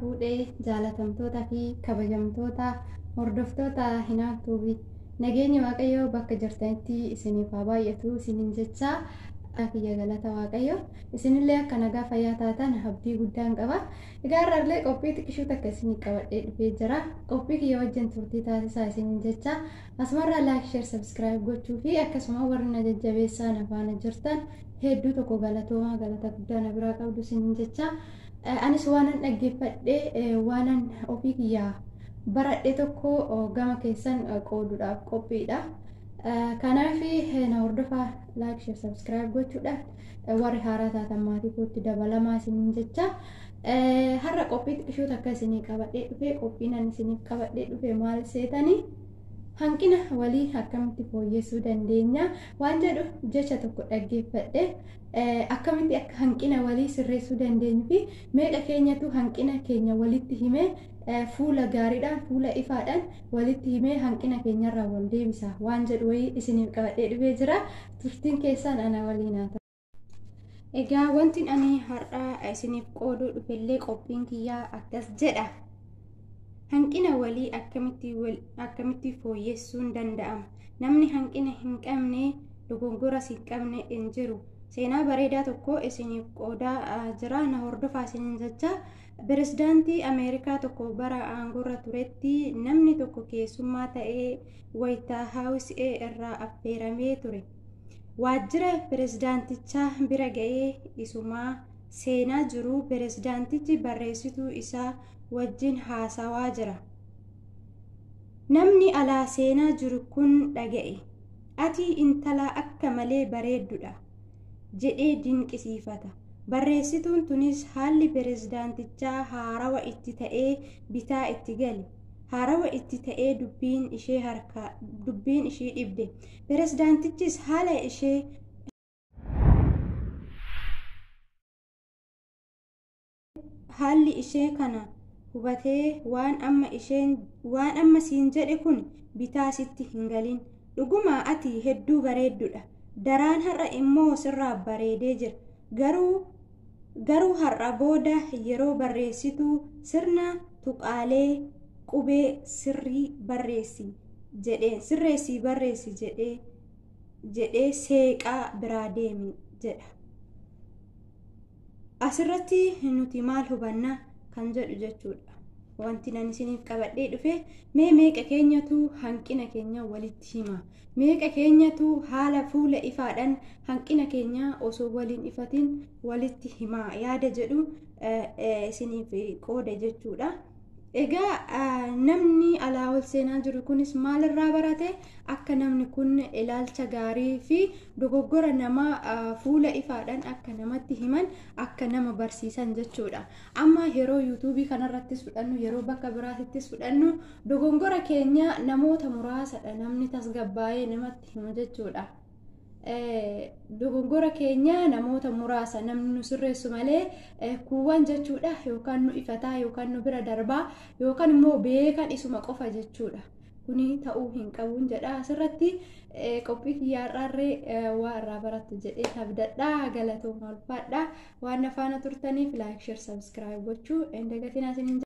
fuudhee jaalatamtoota fi kabajamtoota hordoftoota hinaaftuufi nageenya waaqayyoo bakka jirtanitti isiniif haa baay'atu isiniin jecha kiyya galata waaqayyo isinillee akka nagaa fayyaa taatan abdii guddaan qaba. Egaa har'allee qophii xiqqishuu takka isinii qabadhee dhufee jira. Qophii kiyya wajjin turtii taasisaa isiniin jecha asumarraa like share subscribe gochuu fi akkasuma warri na jajjabeessaa na faana jirtan hedduu tokko galatoomaa galata guddaa na biraa qabdu isiniin jecha anis waanan dhaggeeffadhee waanan ofii kiyyaa baradhee tokko gama keessan qooduudhaaf qophiidha. Kanaaf na hordofaa like share subscribe gochuudhaan warri haaraa taatan maatii kootti dabalamaa isiniin jecha har'a qophii xiqqishuu takka isinii qabadhee dhufe qophiin ani isiniif qabadhee dhufe maal seetanii hanqina walii akkamitti fooyyessuu dandeenya waan jedhu jecha tokko dhaggeeffadhe akkamitti akka hanqina walii sirreessuu dandeenyu fi meeqa keenyatu hanqina keenya walitti himee fuula gaariidhaan fuula ifaadhaan walitti himee hanqina keenyarraa wal deebisa waan jedhu wayii isiniif qabadhee dhufee jira. Turtiin keessan ana waliin haa ta'u. Egaa wanti ani har'a isiniif qooduu dhufellee qophiin kiyyaa akkas jedha. Hanqina walii akkamitti fooyyessuun danda'ama? Namni hanqina hin qabne dogongoras hin qabne hin jiru. Seenaa bareedaa tokko isiniif qoodaa jira na hordofaa isiniin jecha. Pirezidaantii Ameerikaa tokko bara aangorra turetti namni tokko keessummaa ta'ee White House irraa affeeramee ture. Waajjira pirezidaantichaa bira ga'ee isumaa seenaa jiru pirezidaantichi barreessituu isaa wajjin haasawaa jira. Namni alaa seenaa jiru kun dhaga'e. Ati intala akka malee bareeddudha jedhee dinqisiifata. Barreessituun tunis haalli pirezidaantichaa haarawa itti ta'ee bitaa itti gali. Haarawa itti ta'ee dubbiin ishee dhibde. Pirezidaantichis haala ishee haalli ishee kana hubatee waan amma siin jedhe kun bitaa sitti hin galin. Dhuguma ati hedduu bareeddudha. Daraan har'a immoo sirraa bareedee jira. Garuu har'a booda yeroo barreessituu sirna tuqaalee qubee sirreessii barreessi jedhee seeqaa biraa deemi jedha. Asirratti nuti maal hubanna kan jedhu jechuudha. Wanti nan isiniif qabadhee dhufe meeqa keenyatu hanqina keenya walitti hima? Meeqa keenyatu haala fuula ifaadhaan hanqina keenya osoo waliin ifatiin walitti hima? Yaada jedhu isiniif qooda jechuudha. Egaa namni alaa ol seenaa jiru kunis maalirraa barate? Akka namni kun ilaalcha gaarii fi dogoggora nama fuula ifaadhaan akka namatti himan akka nama barsiisan jechuudha. Amma yeroo yuutuubii kanarrattis fudhannu yeroo bakka biraattis fudhannu dogoggora keenya namoota muraasadha namni tasgabbaa'ee namatti himu jechuudha. Dogoggora keenya namoota muraasa namni nu sirreessu malee kuuwwan jechuudha yookaan nu ifataa yookaan nu bira darbaa yookaan immoo beekan isuma qofa jechuudha. Kuni ta'uu hin qabuun jedha. Asirratti qophii kiyyaarraarree waa irraa barattu jedhee abdadhaa galatooma ulfaadha. Waan na faana turtaniif like share subscribe gochuu hin dagatinaa isiniin